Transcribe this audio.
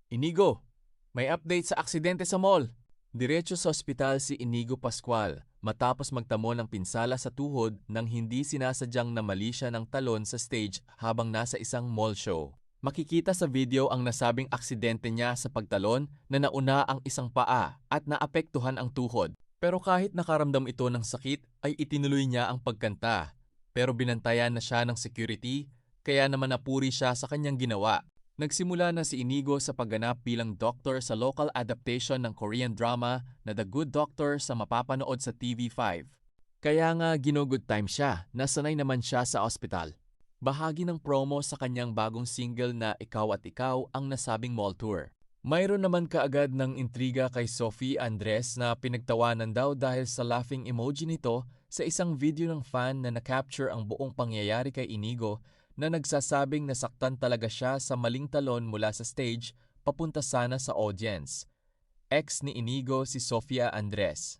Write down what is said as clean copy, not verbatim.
Inigo, may update sa aksidente sa mall. Diretso sa ospital si Inigo Pascual matapos magtamo ng pinsala sa tuhod nang hindi sinasadyang namali siya ng talon sa stage habang nasa isang mall show. Makikita sa video ang nasabing aksidente niya sa pagtalon na nauna ang isang paa at naapektuhan ang tuhod. Pero kahit nakaramdam ito ng sakit ay itinuloy niya ang pagkanta. Pero binantayan na siya ng security kaya naman napuri siya sa kanyang ginawa. Nagsimula na si Inigo sa pagganap bilang doktor sa local adaptation ng Korean drama na The Good Doctor sa mapapanood sa TV5. Kaya nga ginugood time siya, nasanay naman siya sa ospital. Bahagi ng promo sa kanyang bagong single na Ikaw at Ikaw ang nasabing mall tour. Mayroon naman kaagad ng intriga kay Sophie Andres na pinagtawanan daw dahil sa laughing emoji nito sa isang video ng fan na na-capture ang buong pangyayari kay Inigo na nagsasabing nasaktan talaga siya sa maling talon mula sa stage papunta sana sa audience. Ex ni Inigo si Sofia Andres.